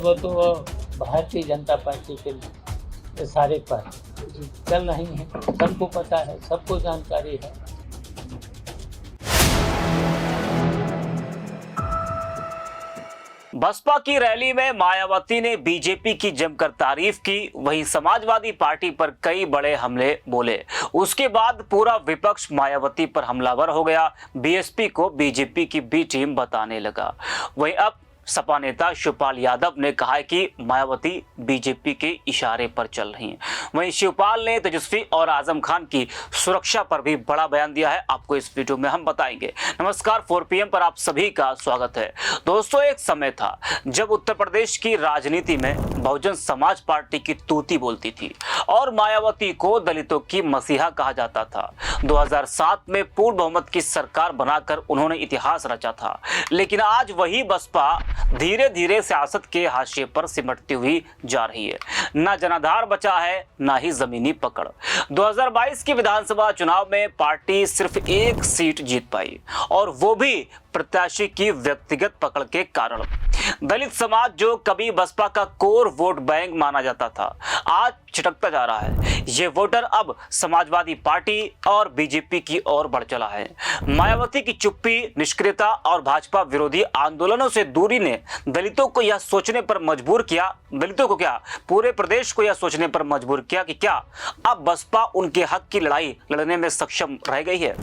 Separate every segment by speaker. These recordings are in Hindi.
Speaker 1: वो तो भारतीय जनता पार्टी के इशारे पर चल रही हैं, सबको पता है, सबको जानकारी है।
Speaker 2: बसपा की रैली में मायावती ने बीजेपी की जमकर तारीफ की, वहीं समाजवादी पार्टी पर कई बड़े हमले बोले। उसके बाद पूरा विपक्ष मायावती पर हमलावर हो गया, बीएसपी को बीजेपी की बी टीम बताने लगा। वहीं अब सपा नेता शिवपाल यादव ने कहा है कि मायावती बीजेपी के इशारे पर चल रही हैं। वहीं शिवपाल ने तेजस्वी और आजम खान की सुरक्षा पर भी बड़ा बयान दिया है, आपको इस वीडियो में हम बताएंगे। नमस्कार, 4 PM पर आप सभी का स्वागत है। दोस्तों, एक समय था जब उत्तर प्रदेश की राजनीति में बहुजन समाज पार्टी की तूती बोलती थी और मायावती को दलितों की मसीहा कहा जाता था। 2007 में पूर्ण बहुमत की सरकार बनाकर उन्होंने इतिहास रचा था, लेकिन आज वही बसपा धीरे धीरे सियासत के हाशिए पर सिमटती हुई जा रही है। ना जनाधार बचा है, ना ही जमीनी पकड़। 2022 के विधानसभा चुनाव में पार्टी सिर्फ 1 सीट जीत पाई, और वो भी प्रत्याशी की व्यक्तिगत पकड़ के कारण। दलित समाज, जो कभी बसपा का कोर वोट बैंक माना जाता था, आज छिटकता जा रहा है। ये वोटर अब समाजवादी पार्टी और बीजेपी की ओर बढ़ चला है। मायावती की चुप्पी, निष्क्रियता और भाजपा विरोधी आंदोलनों से दूरी ने दलितों को यह सोचने पर मजबूर किया, दलितों को क्या, पूरे प्रदेश को यह सोचने पर मजबूर किया कि क्या अब बसपा उनके हक की लड़ाई लड़ने में सक्षम रह गई है।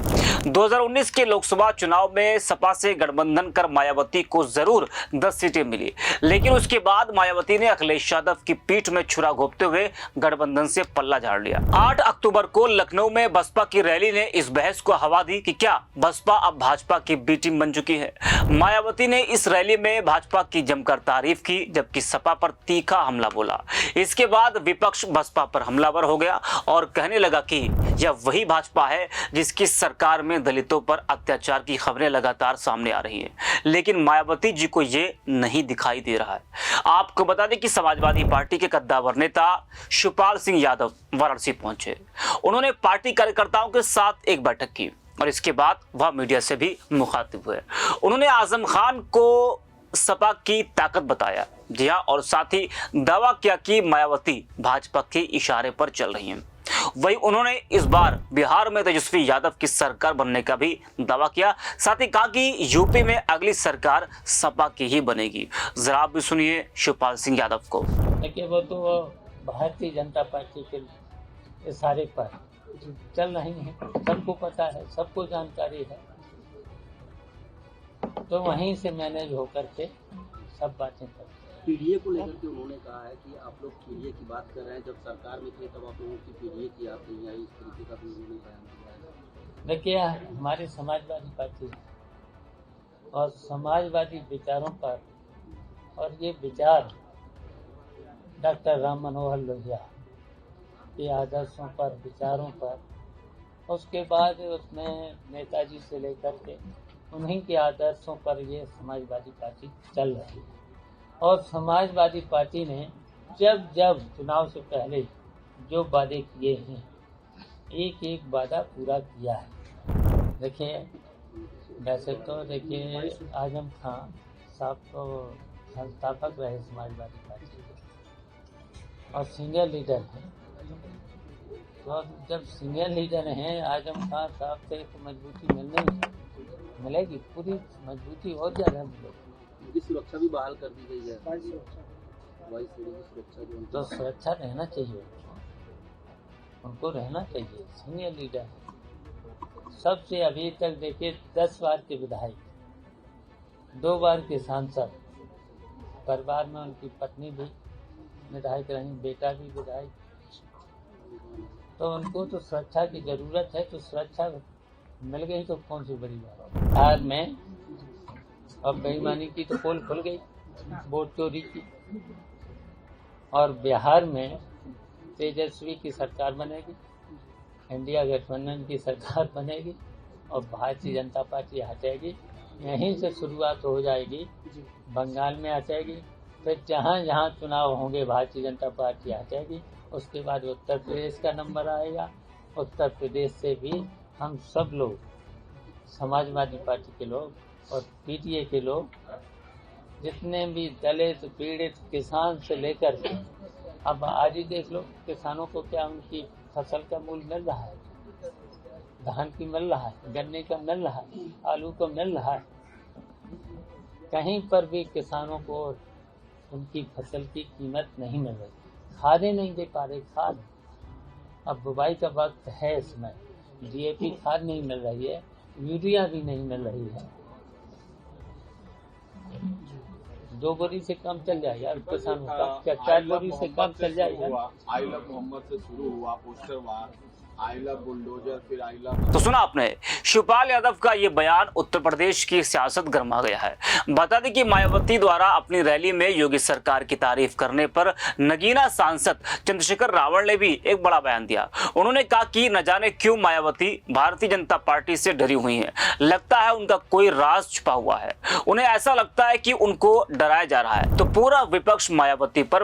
Speaker 2: 2019 के लोकसभा चुनाव में सपा से गठबंधन कर मायावती को जरूर 10 सीटें मिली, लेकिन उसके बाद मायावती ने अखिलेश यादव की पीठ में छुरा घोंपते हुए गठबंधन से पल्ला झाड़ लिया। 8 अक्टूबर को लखनऊ में बसपा की रैली ने इस बहस को हवा दी कि क्या बसपा अब भाजपा की बी टीम बन चुकी है। मायावती ने इस रैली में भाजपा की जमकर तारीफ की, जबकि सपा पर तीखा हमला बोला। इसके बाद विपक्ष बसपा पर हमलावर हो गया और कहने लगा कि यह वही भाजपा है जिसकी सरकार में दलितों पर अत्याचार की खबरें लगातार सामने आ रही हैं, लेकिन मायावती जी को ये नहीं दिखाई दे रहा है। आपको बता दें कि समाजवादी पार्टी के कद्दावर नेता शिवपाल सिंह यादव वाराणसी पहुंचे। उन्होंने पार्टी कार्यकर्ताओं के साथ एक बैठक की और इसके बाद वह मीडिया से भी मुखातिब हुए। उन्होंने आजम खान को सपा की ताकत बताया, जी हाँ, और साथ ही दावा किया कि मायावती भाजपा के इशारे पर चल रही हैं। वहीं उन्होंने इस बार बिहार में तेजस्वी यादव की सरकार बनने का भी दावा किया। साथ ही कहा कि यूपी में अगली सरकार सपा की ही बनेगी। जरा आप भी सुनिए शिवपाल सिंह यादव को।
Speaker 1: देखिए, वो तो भारतीय जनता पार्टी के इशारे पर चल रही हैं, सबको पता है, सबको जानकारी है। तो वहीं से मैनेज होकर के सब बातें करते हैं।
Speaker 3: पीडीए को लेकर के उन्होंने कहा है कि आप लोग पीडीए की बात कर रहे हैं, जब सरकार में थे तब आप लोगों की पीडीए की याद नहीं आई, इस तरीके का भी उन्होंने बयान दिया है।
Speaker 1: देखिए, हमारी समाजवादी पार्टी है और समाजवादी विचारों पर, और ये विचार डॉक्टर राम मनोहर लोहिया के आदर्शों पर, विचारों पर, उसके बाद उसमें नेताजी से लेकर के उन्हीं के आदर्शों पर ये समाजवादी पार्टी चल रही है। और समाजवादी पार्टी ने जब जब चुनाव से पहले जो वादे किए हैं, एक एक वादा पूरा किया है। देखिए, वैसे तो देखिए आजम खान साहब तो संस्थापक रहे समाजवादी पार्टी के और सीनियर लीडर हैं। तो जब सीनियर लीडर हैं आजम खान साहब से तो मजबूती मिलेगी, पूरी मजबूती और ज़्यादा मिलेगी।
Speaker 3: उनकी सुरक्षा भी बहाल कर दी गई है, वायु सेना की सुरक्षा जो
Speaker 1: तो सुरक्षा रहना चाहिए, उनको रहना चाहिए। सीनियर लीडर सबसे अभी तक देखिए 10 बार के विधायक, 2 बार के सांसद, परिवार में उनकी पत्नी भी विधायक रही, बेटा भी विधायक। तो उनको तो सुरक्षा की जरूरत है, तो सुरक्षा मिल गई तो कौन सी बड़ी बात है। बिहार में अब बेईमानी की तो पोल खुल गई, वोट चोरी की, और बिहार में तेजस्वी की सरकार बनेगी, इंडिया गठबंधन की सरकार बनेगी और भारतीय जनता पार्टी हटेगी। यहीं से शुरुआत हो जाएगी, बंगाल में हटेगी, फिर जहाँ जहाँ चुनाव होंगे भारतीय जनता पार्टी हटेगी। उसके बाद उत्तर प्रदेश का नंबर आएगा। उत्तर प्रदेश से भी हम सब लोग, समाजवादी पार्टी के लोग और पीटीए के लोग जितने भी दलित पीड़ित किसान से लेकर के अब आज ही देख लो किसानों को क्या उनकी फसल का मूल्य मिल रहा है, धान की मिल रहा है, गन्ने का मिल रहा है, आलू का मिल रहा है। कहीं पर भी किसानों को उनकी फसल की कीमत नहीं मिल रही, खादें नहीं दे पा रहे। खाद अब बुवाई का वक्त है, इसमें DAP खाद नहीं मिल रही है, यूरिया भी नहीं मिल रही है। 2 बोरी से कम चल जाए यार किसानों का, क्या 4 बोरी से कम चल जाए यार।
Speaker 4: आई लव मोहम्मद से शुरू हुआ poster war, I love bulldozer, फिर आई लव।
Speaker 2: तो सुना आपने शिवपाल यादव का ये बयान। उत्तर प्रदेश की सियासत गर्मा गया है। बता दें कि मायावती द्वारा अपनी रैली में योगी सरकार की तारीफ करने पर नगीना सांसद चंद्रशेखर रावण ने भी एक बड़ा बयान दिया। उन्होंने कहा कि न जाने क्यों मायावती भारतीय जनता पार्टी से डरी हुई हैं। लगता है उनका कोई राज छुपा हुआ है। उन्हें ऐसा लगता है कि उनको डराया जा रहा है। तो पूरा विपक्ष मायावती पर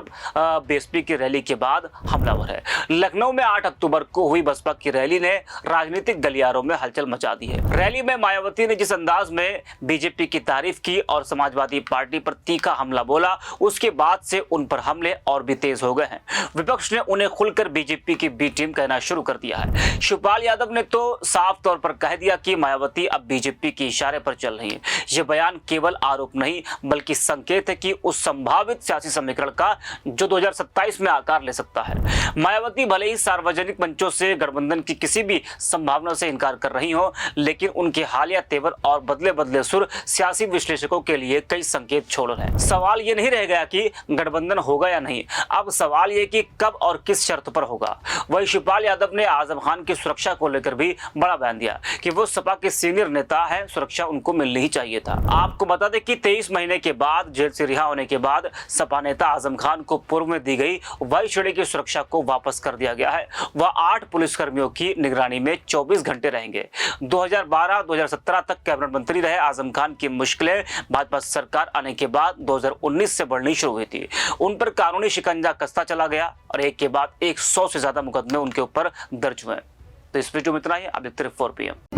Speaker 2: BSP की रैली के बाद हमलावर है। लखनऊ में 8 अक्टूबर को हुई बसपा की रैली ने राजनीतिक गलियारों में हलचल मचा दी है। रैली में मायावती ने जिस अंदाज में BJP की तारीफ की और समाजवादी पार्टी पर तीखा हमला बोला, उसके बाद से उन पर हमले और भी तेज हो गए हैं। विपक्ष ने उन्हें खुलकर BJP की बी टीम कहना शुरू कर दिया है। शिवपाल यादव ने तो साफ तौर पर कह दिया कि मायावती अब BJP के इशारे पर चल रही है। यह बयान केवल आरोप नहीं बल्कि संकेत है कि उस संभावित सियासी समीकरण का जो 2027 में आकार ले सकता है। मायावती भले ही सार्वजनिक मंचों से गठबंधन की किसी भी संभावना से इनकार कर रही हो, लेकिन उनके हालिया तेवर और बदले बदले सुर सियासी विश्लेषकों के लिए कई संकेत छोड़ रहे हैं। सवाल ये नहीं रह गया कि गठबंधन होगा या नहीं, अब सवाल ये कि कब और किस शर्त पर होगा। वही शिवपाल यादव ने आजम खान की सुरक्षा को लेकर भी बड़ा बयान दिया कि वो सपा के सीनियर नेता है, सुरक्षा उनको मिलनी ही चाहिए था। आपको बता दें कि 23 महीने के बाद जेल से रिहा होने के बाद सपा नेता आजम खान को पूर्व में दी गई वायु श्रेणी की सुरक्षा को वापस कर दिया गया है। वह 8 पुलिसकर्मियों की निगरानी में 24 घंटे रहेंगे। 2012-2017 तक कैबिनेट मंत्री रहे आजम खान की मुश्किलें भाजपा सरकार आने के बाद 2019 से बढ़नी शुरू हुई थी। उन पर कानूनी शिकंजा कसता चला गया और एक के बाद 100 से ज्यादा मुकदमे उनके ऊपर दर्ज हुए। तो इस वीडियो में इतना ही। आप देखते रहिए 4 PM।